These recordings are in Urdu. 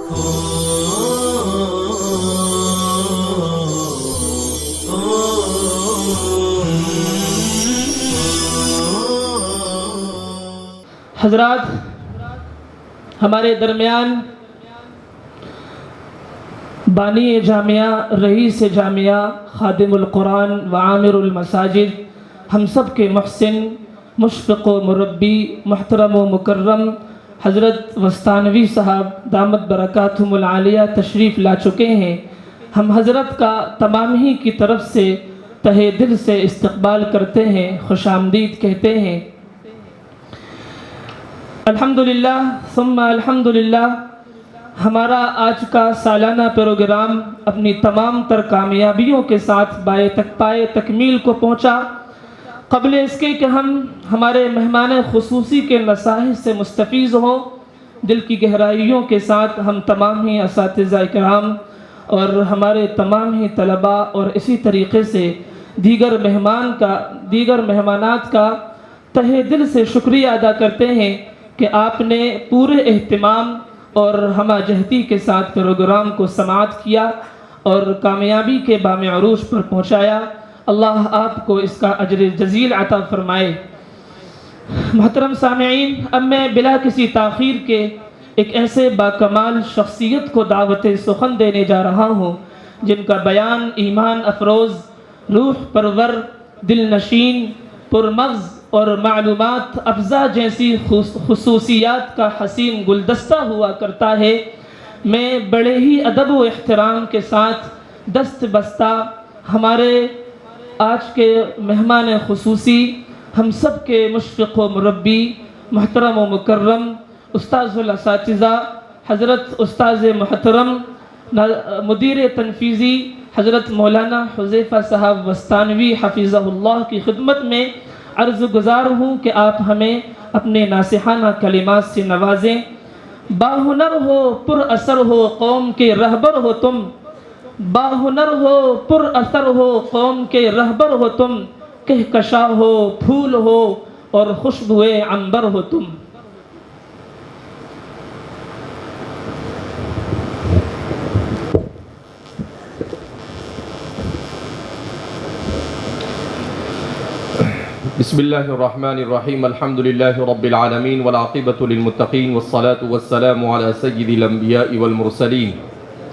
حضرات، ہمارے درمیان بانی جامعہ، رئیس جامعہ، خادم القرآن و عامر المساجد، ہم سب کے محسن، مشفق و مربی، محترم و مکرم حضرت وستانوی صاحب دامت برکاتہم العالیہ تشریف لا چکے ہیں۔ ہم حضرت کا تمام ہی کی طرف سے تہہ دل سے استقبال کرتے ہیں، خوش آمدید کہتے ہیں۔ الحمدللہ ثم الحمدللہ، ہمارا آج کا سالانہ پروگرام اپنی تمام تر کامیابیوں کے ساتھ پائے تکمیل کو پہنچا۔ قبل اس کے کہ ہم ہمارے مہمان خصوصی کے نصائح سے مستفیض ہوں، دل کی گہرائیوں کے ساتھ ہم تمام ہی اساتذہ کرام اور ہمارے تمام ہی طلباء اور اسی طریقے سے دیگر مہمانات کا تہہ دل سے شکریہ ادا کرتے ہیں کہ آپ نے پورے اہتمام اور ہمہ جہتی کے ساتھ پروگرام کو سماعت کیا اور کامیابی کے بام عروج پر پہنچایا۔ اللہ آپ کو اس کا اجر جزیل عطا فرمائے۔ محترم سامعین، اب میں بلا کسی تاخیر کے ایک ایسے باکمال شخصیت کو دعوت سخن دینے جا رہا ہوں جن کا بیان ایمان افروز، روح پرور، دل نشین، پرمغز اور معلومات افزا جیسی خصوصیات کا حسین گلدستہ ہوا کرتا ہے۔ میں بڑے ہی ادب و احترام کے ساتھ دست بستہ ہمارے آج کے مہمان خصوصی، ہم سب کے مشفق و مربی، محترم و مکرم استاذ الاساتذہ حضرت استاذ محترم مدیر تنفیذی حضرت مولانا حذیفہ صاحب وستانوی حفظہ اللہ کی خدمت میں عرض گزار ہوں کہ آپ ہمیں اپنے ناصحانہ کلمات سے نوازیں۔ باہنر ہو، پر اثر ہو، قوم کے رہبر ہو تم، باہنر ہو، پر اثر ہو، قوم کے رہبر ہو تم، کہکشاں ہو، پھول ہو اور خوشبوئے عنبر ہو تم۔ بسم اللہ الرحمن الرحیم، الحمد للہ رب العالمین والعاقبۃ للمتقین والصلاة والسلام علی سید الانبیاء والمرسلین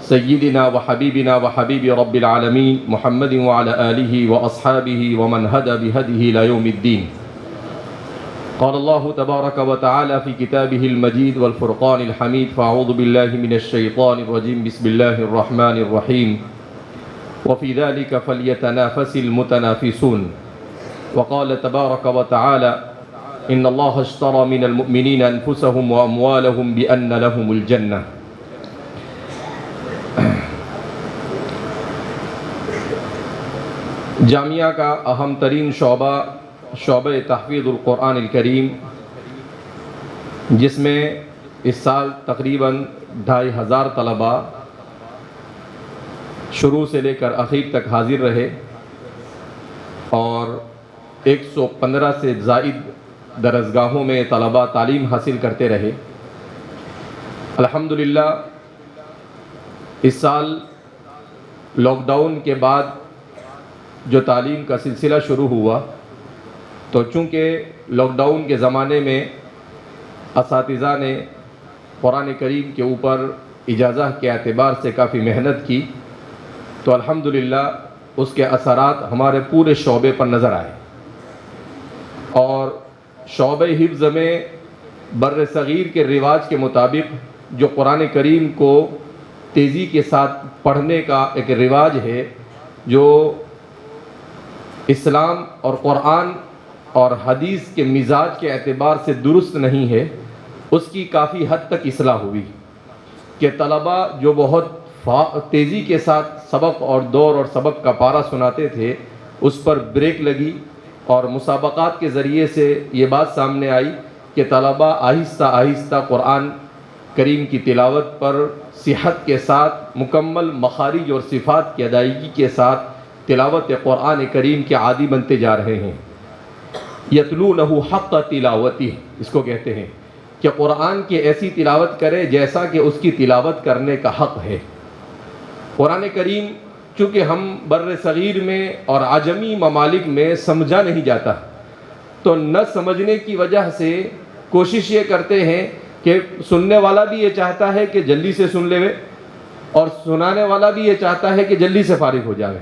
سیدنا وحبیبنا وحبیب رب العالمین محمد وعلی آلہ واصحابہ ومن ہدى بہدیہ الی یوم الدین۔ قال اللہ تبارک وتعالی فی کتابہ المجید والفرقان الحمید، فاعوذ باللہ من الشیطان الرجیم، بسم اللہ الرحمن الرحیم، وفی ذلک فلیتنافس المتنافسون۔ وقال تبارك وتعالى إن الله اشترى من المؤمنين أنفسهم وأموالهم بأن لهم الجنة۔ جامعہ کا اہم ترین شعبہ تحفیظ القرآن الکریم، جس میں اس سال تقریباً 2500 طلباء شروع سے لے کر اخیر تک حاضر رہے اور 115 سے زائد درسگاہوں میں طلباء تعلیم حاصل کرتے رہے۔ الحمدللہ اس سال لاک ڈاؤن کے بعد جو تعلیم کا سلسلہ شروع ہوا، تو چونکہ لاک ڈاؤن کے زمانے میں اساتذہ نے قرآن کریم کے اوپر اجازہ کے اعتبار سے کافی محنت کی، تو الحمدللہ اس کے اثرات ہمارے پورے شعبے پر نظر آئے، اور شعبہ حفظ میں بر صغیر کے رواج کے مطابق جو قرآن کریم کو تیزی کے ساتھ پڑھنے کا ایک رواج ہے، جو اسلام اور قرآن اور حدیث کے مزاج کے اعتبار سے درست نہیں ہے، اس کی کافی حد تک اصلاح ہوئی کہ طلباء جو بہت تیزی کے ساتھ سبق اور دور اور سبق کا پارہ سناتے تھے، اس پر بریک لگی، اور مسابقات کے ذریعے سے یہ بات سامنے آئی کہ طلباء آہستہ آہستہ قرآن کریم کی تلاوت پر صحت کے ساتھ مکمل مخارج اور صفات کی ادائیگی کے ساتھ تلاوت قرآن کریم کے عادی بنتے جا رہے ہیں۔ یتلونہ حق تلاوتہ، اس کو کہتے ہیں کہ قرآن کی ایسی تلاوت کرے جیسا کہ اس کی تلاوت کرنے کا حق ہے۔ قرآن کریم چونکہ ہم بر صغیر میں اور عجمی ممالک میں سمجھا نہیں جاتا، تو نہ سمجھنے کی وجہ سے کوشش یہ کرتے ہیں کہ سننے والا بھی یہ چاہتا ہے کہ جلدی سے سن لے اور سنانے والا بھی یہ چاہتا ہے کہ جلدی سے فارغ ہو جائے۔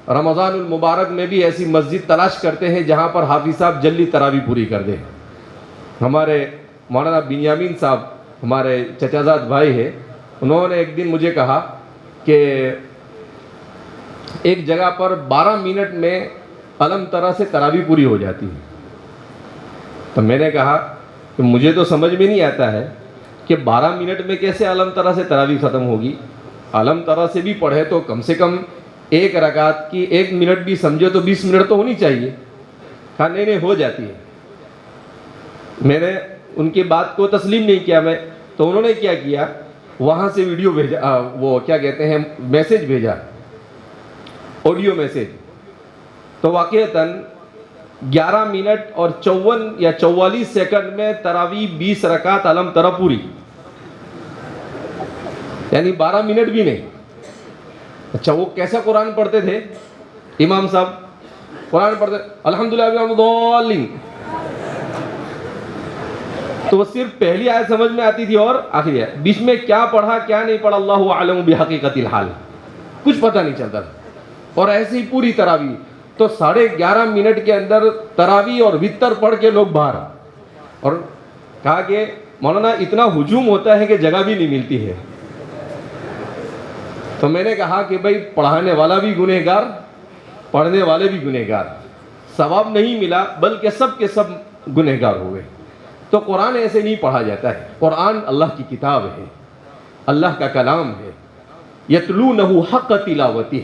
رمضان المبارک میں بھی ایسی مسجد تلاش کرتے ہیں جہاں پر حافظ صاحب جلدی تراویح پوری کر دیں۔ ہمارے مولانا بنیامین صاحب ہمارے چچا زاد بھائی ہیں، انہوں نے ایک دن مجھے کہا کہ ایک جگہ پر 12 منٹ میں علم ترا سے تراویح پوری ہو جاتی ہے۔ تو میں نے کہا کہ مجھے تو سمجھ میں نہیں آتا ہے کہ 12 منٹ میں کیسے علم ترا سے تراویح ختم ہوگی۔ علم ترا سے بھی پڑھے تو کم سے کم ایک رکعت کی 1 منٹ بھی سمجھے تو 20 منٹ تو ہونی چاہیے۔ کہا نہیں ہو جاتی ہے۔ میں نے ان کی بات کو تسلیم نہیں کیا میں، تو انہوں نے کیا کیا، وہاں سے ویڈیو بھیجا، وہ کیا کہتے ہیں میسیج بھیجا، آڈیو میسیج۔ تو واقعتاً 11 منٹ اور 54 یا 44 سیکنڈ میں تراویح 20 رکعت علم ترا پوری، یعنی 12 منٹ بھی نہیں۔ اچھا وہ کیسا قرآن پڑھتے تھے امام صاحب؟ قرآن پڑھتے الحمدللہ، تو وہ صرف پہلی آیت سمجھ میں آتی تھی اور آخری آیت، بیچ میں کیا پڑھا کیا نہیں پڑھا اللہ اعلم بحقیقت الحال، کچھ پتہ نہیں چلتا تھا۔ اور ایسی ہی پوری تراویح، تو 11.5 منٹ کے اندر تراویح اور وتر پڑھ کے لوگ باہر۔ اور کہا کہ مولانا اتنا ہجوم ہوتا ہے کہ جگہ بھی نہیں ملتی ہے۔ تو میں نے کہا کہ بھائی پڑھانے والا بھی گنہگار، پڑھنے والے بھی گنہگار، ثواب نہیں ملا بلکہ سب کے سب گنہگار ہوئے۔ تو قرآن ایسے نہیں پڑھا جاتا ہے، قرآن اللہ کی کتاب ہے، اللہ کا کلام ہے۔ یتلونہ حق تلاوتہ،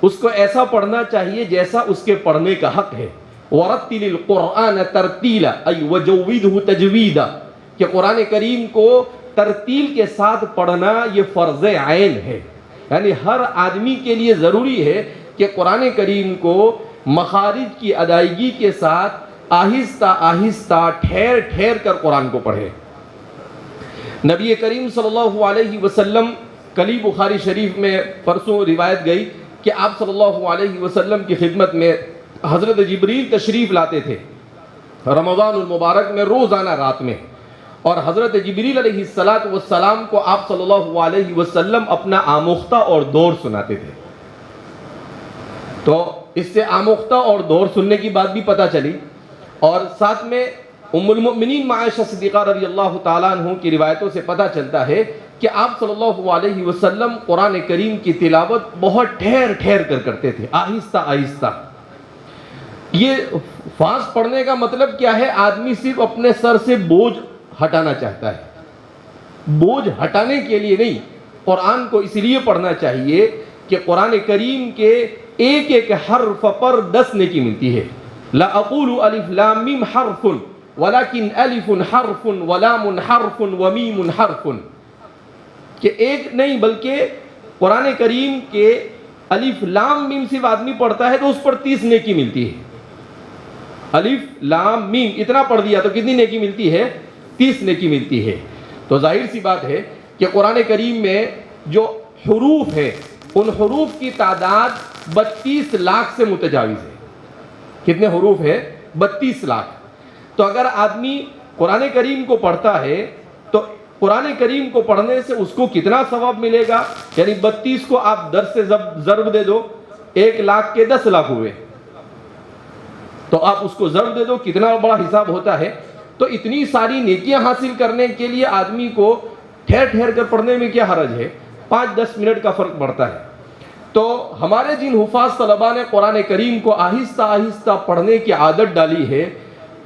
اس کو ایسا پڑھنا چاہیے جیسا اس کے پڑھنے کا حق ہے۔ ورتل القرآن ترتیلا ای وجودہ تجویدا، کہ قرآن کریم کو ترتیل کے ساتھ پڑھنا یہ فرض عین ہے، یعنی ہر آدمی کے لیے ضروری ہے کہ قرآن کریم کو مخارج کی ادائیگی کے ساتھ آہستہ آہستہ ٹھہر ٹھہر کر قرآن کو پڑھے۔ نبی کریم صلی اللہ علیہ وسلم، کلی بخاری شریف میں پرسوں روایت گئی کہ آپ صلی اللہ علیہ وسلم کی خدمت میں حضرت جبریل تشریف لاتے تھے رمضان المبارک میں روزانہ رات میں، اور حضرت جبریل علیہ السلام کو آپ صلی اللہ علیہ وسلم اپنا آموختہ اور دور سناتے تھے۔ تو اس سے آموختہ اور دور سننے کی بات بھی پتہ چلی، اور ساتھ میں ام المؤمنین عائشہ صدیقہ رضی اللہ تعالیٰ عنہ کی روایتوں سے پتہ چلتا ہے کہ آپ صلی اللہ علیہ وسلم قرآن کریم کی تلاوت بہت ٹھہر ٹھہر کر کرتے تھے، آہستہ آہستہ۔ یہ فاسٹ پڑھنے کا مطلب کیا ہے؟ آدمی صرف اپنے سر سے بوجھ ہٹانا چاہتا ہے، بوجھ ہٹانے کے لیے نہیں۔ قرآن کو اس لیے پڑھنا چاہیے کہ قرآن کریم کے ایک ایک حرف پر 10 نیکی ملتی ہے۔ لا اقول الف لام میم حرف ولكن الف حرف ولام حرف ومیم حرف، کہ ایک نہیں بلکہ قرآن کریم کے الف لام میم صرف آدمی پڑھتا ہے تو اس پر 30 نیکی ملتی ہے۔ الف لام میم اتنا پڑھ دیا تو کتنی نیکی ملتی ہے؟ 30 نیکی ملتی ہے۔ تو ظاہر سی بات ہے کہ قرآن کریم میں جو حروف ہے ان حروف کی تعداد 32 لاکھ سے متجاوز ہے۔ کتنے حروف ہے؟ 32 لاکھ۔ تو اگر آدمی قرآن کریم کو پڑھتا ہے تو قرآن کریم کو پڑھنے سے اس کو کتنا ثواب ملے گا؟ یعنی 32 کو آپ 10 سے ضرب دے دو، 1 لاکھ کے 10 لاکھ ہوئے، تو آپ اس کو ضرب دے دو، کتنا بڑا حساب ہوتا ہے۔ تو اتنی ساری نیکیاں حاصل کرنے کے لیے آدمی کو ٹھہر ٹھہر کر پڑھنے میں کیا حرج ہے؟ 5-10 منٹ کا فرق پڑتا ہے۔ تو ہمارے جن حفاظ طلباء نے قرآن کریم کو آہستہ آہستہ پڑھنے کی عادت ڈالی ہے،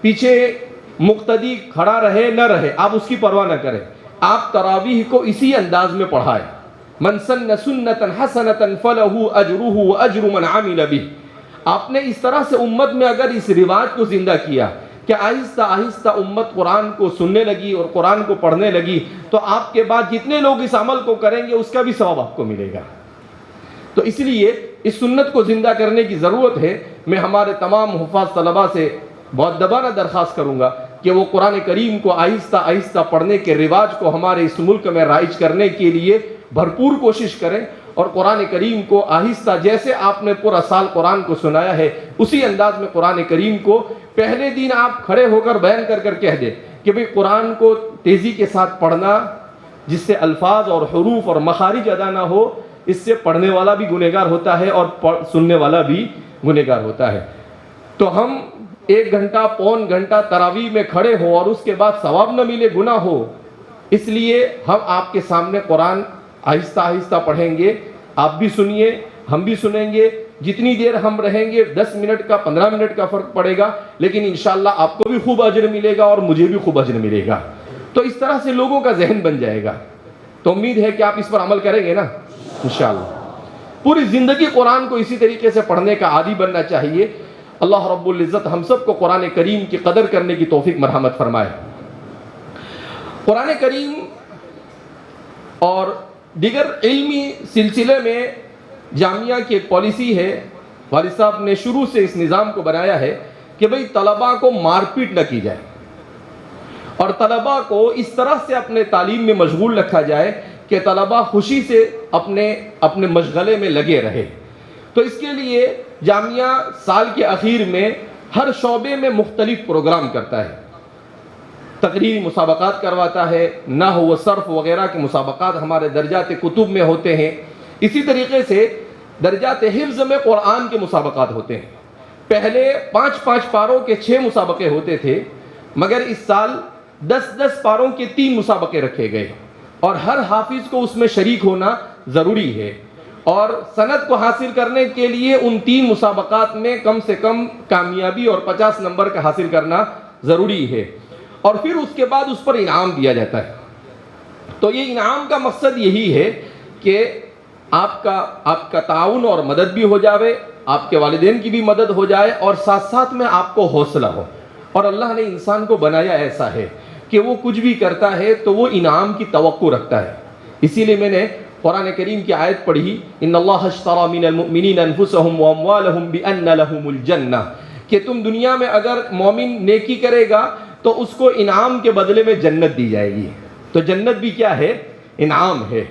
پیچھے مقتدی کھڑا رہے نہ رہے آپ اس کی پرواہ نہ کریں، آپ تراویح کو اسی انداز میں پڑھائیں۔ من سن سنتا حسنتا فلہ اجرہ واجر من عمل بہ، آپ نے اس طرح سے امت میں اگر اس رواج کو زندہ کیا کہ آہستہ آہستہ امت قرآن کو سننے لگی اور قرآن کو پڑھنے لگی، تو آپ کے بعد جتنے لوگ اس عمل کو کریں گے اس کا بھی ثواب آپ کو ملے گا۔ تو اس لیے اس سنت کو زندہ کرنے کی ضرورت ہے۔ میں ہمارے تمام حفاظ طلباء سے مؤدبانہ درخواست کروں گا کہ وہ قرآن کریم کو آہستہ آہستہ پڑھنے کے رواج کو ہمارے اس ملک میں رائج کرنے کے لیے بھرپور کوشش کریں، اور قرآن کریم کو آہستہ، جیسے آپ نے پورا سال قرآن کو سنایا ہے اسی انداز میں قرآن کریم کو پہلے دن آپ کھڑے ہو کر بیان کر کر کہہ دیں کہ بھئی قرآن کو تیزی کے ساتھ پڑھنا، جس سے الفاظ اور حروف اور مخارج ادا نہ ہو، اس سے پڑھنے والا بھی گنہگار ہوتا ہے اور سننے والا بھی گنہگار ہوتا ہے۔ تو ہم 1 گھنٹہ پون گھنٹہ تراویح میں کھڑے ہوں اور اس کے بعد ثواب نہ ملے، گناہ ہو، اس لیے ہم آپ کے سامنے قرآن آہستہ آہستہ پڑھیں گے، آپ بھی سنیے، ہم بھی سنیں گے، جتنی دیر ہم رہیں گے 10 منٹ کا 15 منٹ کا فرق پڑے گا، لیکن انشاءاللہ آپ کو بھی خوب اجر ملے گا اور مجھے بھی خوب اجر ملے گا۔ تو اس طرح سے لوگوں کا ذہن بن جائے گا۔ تو امید ہے کہ آپ اس پر عمل کریں گے نا انشاءاللہ۔ پوری زندگی قرآن کو اسی طریقے سے پڑھنے کا عادی بننا چاہیے۔ اللہ رب العزت ہم سب کو قرآن کریم کی قدر کرنے کی توفیق مرحمت فرمائے۔ قرآن کریم اور دیگر علمی سلسلے میں جامعہ کی ایک پالیسی ہے، والد صاحب نے شروع سے اس نظام کو بنایا ہے کہ بھئی طلباء کو مار پیٹ نہ کی جائے، اور طلباء کو اس طرح سے اپنے تعلیم میں مشغول رکھا جائے کہ طلباء خوشی سے اپنے مشغلے میں لگے رہے۔ تو اس کے لیے جامعہ سال کے اخیر میں ہر شعبے میں مختلف پروگرام کرتا ہے، تقریری مسابقات کرواتا ہے، نحو و صرف وغیرہ کے مسابقات ہمارے درجات کتب میں ہوتے ہیں، اسی طریقے سے درجات حفظ میں قرآن کے مسابقات ہوتے ہیں۔ پہلے 5 پاروں کے 6 مسابقے ہوتے تھے، مگر اس سال 10 پاروں کے 3 مسابقے رکھے گئے، اور ہر حافظ کو اس میں شریک ہونا ضروری ہے، اور سند کو حاصل کرنے کے لیے ان 3 مسابقات میں کم سے کم کامیابی اور 50 نمبر کا حاصل کرنا ضروری ہے، اور پھر اس کے بعد اس پر انعام دیا جاتا ہے۔ تو یہ انعام کا مقصد یہی ہے کہ آپ کا تعاون اور مدد بھی ہو جاوے، آپ کے والدین کی بھی مدد ہو جائے، اور ساتھ ساتھ میں آپ کو حوصلہ ہو۔ اور اللہ نے انسان کو بنایا ایسا ہے کہ وہ کچھ بھی کرتا ہے تو وہ انعام کی توقع رکھتا ہے۔ اسی لیے میں نے قرآن کریم کی آیت پڑھی، ان اللہ اشتری من المؤمنین انفسهم واموالهم بان لهم الجنہ، کہ تم دنیا میں اگر مومن نیکی کرے گا تو اس کو انعام کے بدلے میں جنت دی جائے گی۔ تو جنت بھی کیا ہے؟ انعام ہے۔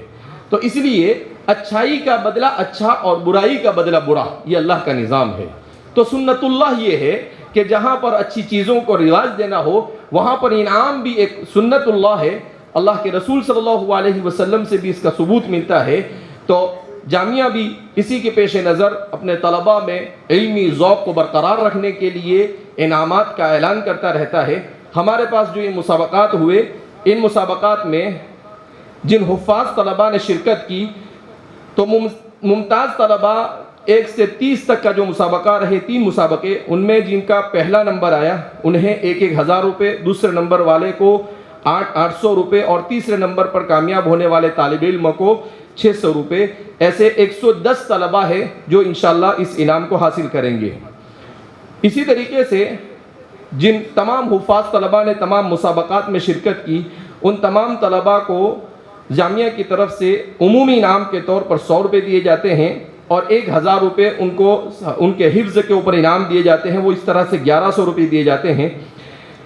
تو اس لیے اچھائی کا بدلہ اچھا اور برائی کا بدلہ برا، یہ اللہ کا نظام ہے۔ تو سنت اللہ یہ ہے کہ جہاں پر اچھی چیزوں کو رواج دینا ہو وہاں پر انعام بھی ایک سنت اللہ ہے۔ اللہ کے رسول صلی اللہ علیہ وسلم سے بھی اس کا ثبوت ملتا ہے۔ تو جامعہ بھی اسی کے پیش نظر اپنے طلباء میں علمی ذوق کو برقرار رکھنے کے لیے انعامات کا اعلان کرتا رہتا ہے۔ ہمارے پاس جو یہ مسابقات ہوئے، ان مسابقات میں جن حفاظ طلباء نے شرکت کی، تو ممتاز طلباء 1 سے 30 تک کا جو مسابقہ رہے 3 مسابقے، ان میں جن کا پہلا نمبر آیا انہیں 1,000 روپے، دوسرے نمبر والے کو 800 روپے، اور تیسرے نمبر پر کامیاب ہونے والے طالب علم کو 600 روپے۔ ایسے 110 طلباء ہیں جو انشاءاللہ اس انعام کو حاصل کریں گے۔ اسی طریقے سے جن تمام حفاظ طلباء نے تمام مسابقات میں شرکت کی، ان تمام طلباء کو جامعہ کی طرف سے عمومی انعام کے طور پر 100 روپے دیے جاتے ہیں، اور 1,000 روپے ان کو ان کے حفظ کے اوپر انعام دیے جاتے ہیں، وہ اس طرح سے 1100 روپے دیے جاتے ہیں۔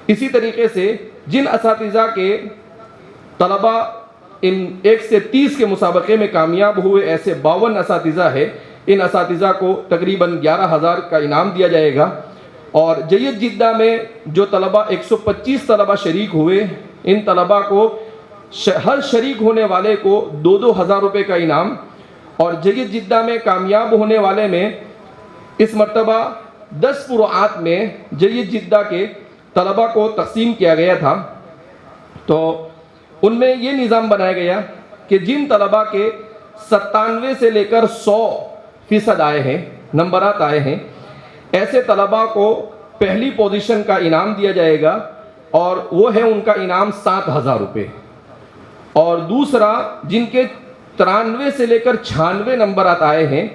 اسی طریقے سے جن اساتذہ کے طلباء ان 1 سے 30 کے مسابقے میں کامیاب ہوئے، ایسے 52 اساتذہ ہیں، ان اساتذہ کو تقریباً 11,000 کا انعام دیا جائے گا۔ اور جید جدہ میں جو طلباء 125 طلباء شریک ہوئے، ان طلباء کو ہر شریک ہونے والے کو 2,000 روپے کا انعام، اور جید جدہ میں کامیاب ہونے والے میں اس مرتبہ 10 فروعات میں جید جدہ کے طلباء کو تقسیم کیا گیا تھا۔ تو ان میں یہ نظام بنایا گیا کہ جن طلباء کے 97 سے لے کر 100% آئے ہیں، نمبرات آئے ہیں، ایسے طلباء کو پہلی پوزیشن کا انعام دیا جائے گا، اور وہ ہے ان کا انعام 7,000 روپے۔ اور دوسرا جن کے 93 سے لے کر 96 نمبرات آئے ہیں،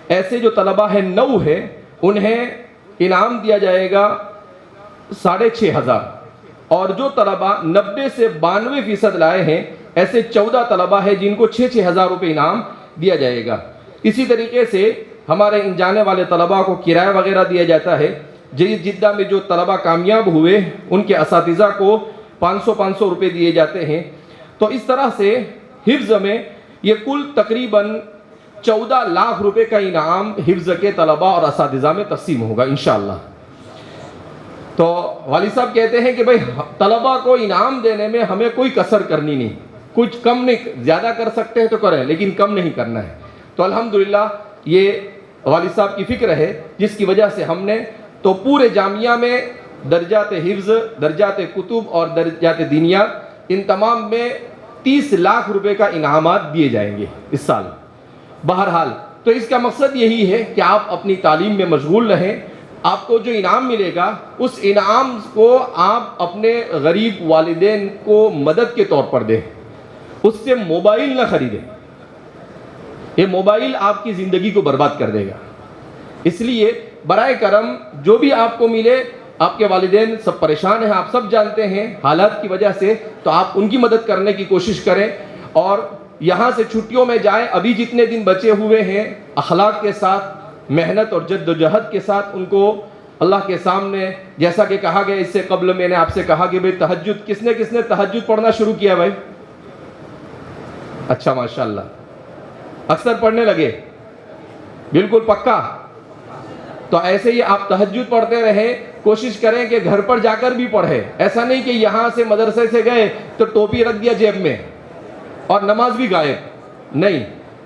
ایسے جو طلباء ہیں 9 ہیں، انہیں انعام دیا جائے گا 6,500۔ اور جو طلباء 90 سے 92% لائے ہیں، ایسے 14 طلباء ہیں جن کو 6,000 روپے انعام دیا جائے گا۔ اسی طریقے سے ہمارے ان جانے والے طلباء کو کرایہ وغیرہ دیا جاتا ہے۔ جدہ میں جو طلبہ کامیاب ہوئے ان کے اساتذہ کو 500 روپے دیے جاتے ہیں. تو اس طرح سے حفظ میں یہ کل تقریباً 14 لاکھ روپے کا انعام حفظ کے طلبہ اور اساتذہ میں تقسیم ہوگا انشاءاللہ. تو والد صاحب کہتے ہیں کہ بھائی طلبہ کو انعام دینے میں ہمیں کوئی کسر کرنی نہیں, کچھ کم نہیں, زیادہ کر سکتے ہیں تو کریں لیکن کم نہیں کرنا ہے. تو الحمدللہ یہ والد صاحب کی فکر ہے جس کی وجہ سے ہم نے تو پورے جامعہ میں درجات حفظ, درجات کتب اور درجات دینیات ان تمام میں 30 لاکھ روپے کا انعامات دیے جائیں گے اس سال. بہرحال تو اس کا مقصد یہی ہے کہ آپ اپنی تعلیم میں مشغول رہیں. آپ کو جو انعام ملے گا اس انعام کو آپ اپنے غریب والدین کو مدد کے طور پر دیں, اس سے موبائل نہ خریدیں. یہ موبائل آپ کی زندگی کو برباد کر دے گا. اس لیے برائے کرم جو بھی آپ کو ملے, آپ کے والدین سب پریشان ہیں, آپ سب جانتے ہیں حالات کی وجہ سے, تو آپ ان کی مدد کرنے کی کوشش کریں. اور یہاں سے چھٹیوں میں جائیں, ابھی جتنے دن بچے ہوئے ہیں اخلاق کے ساتھ, محنت اور جد و جہد کے ساتھ ان کو اللہ کے سامنے, جیسا کہ کہا گیا اس سے قبل میں نے آپ سے کہا کہ بھئی تہجد کس نے تہجد پڑھنا شروع کیا بھائی؟ اچھا ماشاءاللہ, اکثر پڑھنے لگے, بالکل پکا. تو ایسے ہی آپ تہجد پڑھتے رہیں, کوشش کریں کہ گھر پر جا کر بھی پڑھیں. ایسا نہیں کہ یہاں سے مدرسے سے گئے تو ٹوپی رکھ دیا جیب میں اور نماز بھی غائب. نہیں,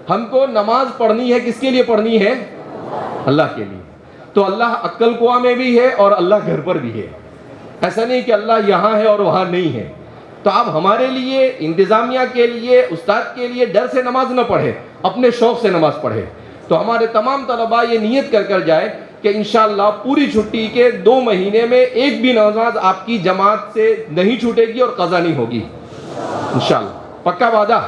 ہم کو نماز پڑھنی ہے, کس کے لیے پڑھنی ہے؟ اللہ کے لیے. تو اللہ عقل کنواں میں بھی ہے اور اللہ گھر پر بھی ہے. ایسا نہیں کہ اللہ یہاں ہے اور وہاں نہیں ہے. تو آپ ہمارے لیے, انتظامیہ کے لیے, استاد کے لیے ڈر سے نماز نہ پڑھے, اپنے شوق سے نماز پڑھے. تو ہمارے تمام طلباء یہ نیت کر جائے کہ انشاءاللہ پوری چھٹی کے 2 مہینے میں ایک بھی نماز آپ کی جماعت سے نہیں چھوٹے گی اور قضا نہیں ہوگی انشاءاللہ. پکا وعدہ.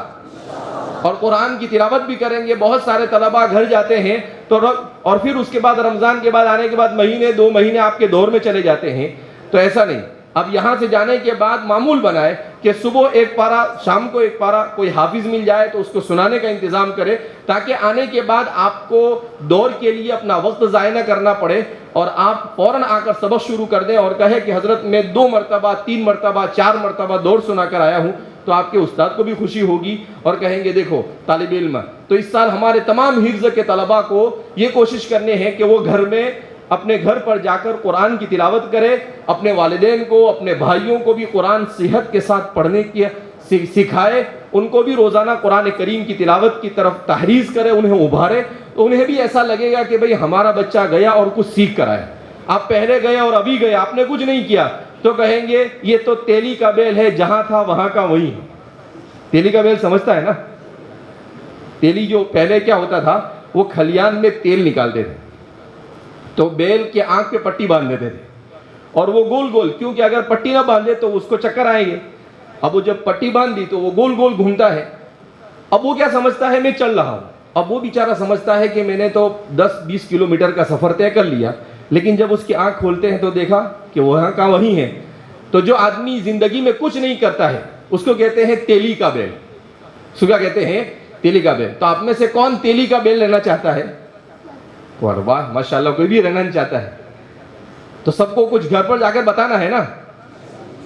اور قرآن کی تلاوت بھی کریں گے. بہت سارے طلباء گھر جاتے ہیں تو اور پھر اس کے بعد رمضان کے بعد آنے کے بعد مہینے 2 مہینے آپ کے دور میں چلے جاتے ہیں. تو ایسا نہیں, اب یہاں سے جانے کے بعد معمول بنائے کہ صبح ایک پارہ, شام کو ایک پارہ, کوئی حافظ مل جائے تو اس کو سنانے کا انتظام کرے, تاکہ آنے کے بعد آپ کو دور کے لیے اپنا وقت ضائع نہ کرنا پڑے اور آپ فوراً آ کر سبق شروع کر دیں اور کہے کہ حضرت میں 2 مرتبہ 3 مرتبہ 4 مرتبہ دور سنا کر آیا ہوں. تو آپ کے استاد کو بھی خوشی ہوگی اور کہیں گے دیکھو طالب علم. تو اس سال ہمارے تمام حفظ کے طلباء کو یہ کوشش کرنے ہیں کہ وہ گھر میں اپنے گھر پر جا کر قرآن کی تلاوت کرے, اپنے والدین کو, اپنے بھائیوں کو بھی قرآن صحت کے ساتھ پڑھنے کی سکھائے, ان کو بھی روزانہ قرآن کریم کی تلاوت کی طرف تحریض کرے, انہیں ابھارے. تو انہیں بھی ایسا لگے گا کہ بھئی ہمارا بچہ گیا اور کچھ سیکھ کر آئے. آپ پہلے گئے اور ابھی گئے, آپ نے کچھ نہیں کیا, تو کہیں گے یہ تو تیلی کا بیل ہے, جہاں تھا وہاں کا وہی. تیلی کا بیل سمجھتا ہے نا؟ تیلی جو پہلے کیا ہوتا تھا, وہ کھلیان میں تیل نکالتے تھے تو بیل کے آنکھ پہ پٹی باندھ دیتے تھے اور وہ گول گول, کیونکہ اگر پٹی نہ باندھے تو اس کو چکر آئیں گے. اب وہ جب پٹی باندھ دی تو وہ گول گول گھومتا ہے. اب وہ کیا سمجھتا ہے, میں چل رہا ہوں. اب وہ بیچارہ سمجھتا ہے کہ میں نے تو 10-20 کلومیٹر کا سفر طے کر لیا, لیکن جب اس کی آنکھ کھولتے ہیں تو دیکھا کہ وہاں کا وہی ہے. تو جو آدمی زندگی میں کچھ نہیں کرتا ہے اس کو کہتے ہیں تیلی کا بیل. اس کو کیا کہتے ہیں؟ تیلی کا بیل. تو آپ میں سے کون تیلی کا بیل لینا چاہتا ہے؟ واہ ماشاءاللہ, کوئی بھی رہنا نہیں چاہتا ہے. تو سب کو کچھ گھر پر جا کر بتانا ہے نا.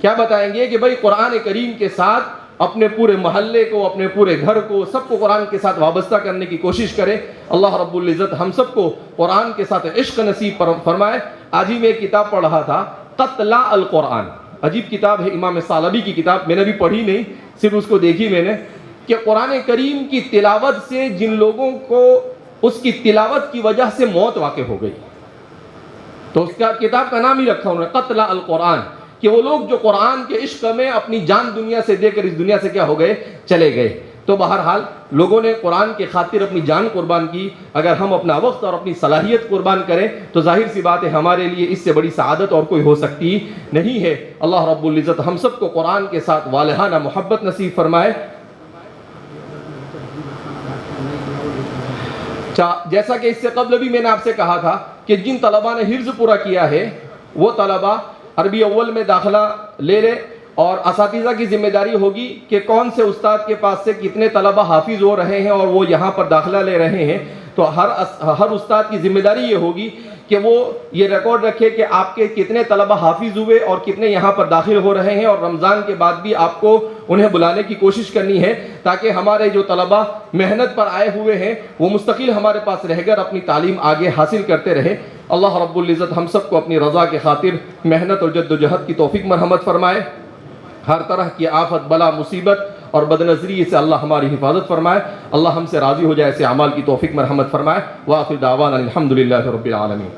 کیا بتائیں گے کہ بھئی قرآن کریم کے ساتھ اپنے پورے محلے کو, اپنے پورے گھر کو, سب کو قرآن کے ساتھ وابستہ کرنے کی کوشش کریں. اللہ رب العزت ہم سب کو قرآن کے ساتھ عشق نصیب فرمائے. آج ہی میں ایک کتاب پڑھ رہا تھا, قتلہ القرآن, عجیب کتاب ہے, امام ثعلبی کی کتاب. میں نے بھی پڑھی نہیں, صرف اس کو دیکھی میں نے, کہ قرآن کریم کی تلاوت سے جن لوگوں کو اس کی تلاوت کی وجہ سے موت واقع ہو گئی, تو اس کا کتاب کا نام ہی رکھا انہوں نے, قتلہ القرآن, کہ وہ لوگ جو قرآن کے عشق میں اپنی جان دنیا سے دے کر اس دنیا سے کیا ہو گئے, چلے گئے. تو بہرحال لوگوں نے قرآن کی خاطر اپنی جان قربان کی. اگر ہم اپنا وقت اور اپنی صلاحیت قربان کریں تو ظاہر سی بات ہے ہمارے لیے اس سے بڑی سعادت اور کوئی ہو سکتی نہیں ہے. اللہ رب العزت ہم سب کو قرآن کے ساتھ والہانہ محبت نصیب فرمائے. جیسا کہ اس سے قبل بھی میں نے آپ سے کہا تھا کہ جن طلباء نے حفظ پورا کیا ہے وہ طلباء عربی اول میں داخلہ لے لے, اور اساتذہ کی ذمہ داری ہوگی کہ کون سے استاد کے پاس سے کتنے طلباء حافظ ہو رہے ہیں اور وہ یہاں پر داخلہ لے رہے ہیں. تو ہر استاد کی ذمہ داری یہ ہوگی کہ وہ یہ ریکارڈ رکھے کہ آپ کے کتنے طلبہ حافظ ہوئے اور کتنے یہاں پر داخل ہو رہے ہیں، اور رمضان کے بعد بھی آپ کو انہیں بلانے کی کوشش کرنی ہے تاکہ ہمارے جو طلبہ محنت پر آئے ہوئے ہیں وہ مستقل ہمارے پاس رہ کر اپنی تعلیم آگے حاصل کرتے رہے۔ اللہ رب العزت ہم سب کو اپنی رضا کے خاطر محنت اور جد و جہد کی توفیق مرحمت فرمائے، ہر طرح کی آفت، بلا، مصیبت اور بدنظری سے اللہ ہماری حفاظت فرمائے، اللہ ہم سے راضی ہو جائے، ایسے اعمال کی توفیق مرحمت فرمائے۔ وآخر دعوانا الحمدللہ رب العالمین۔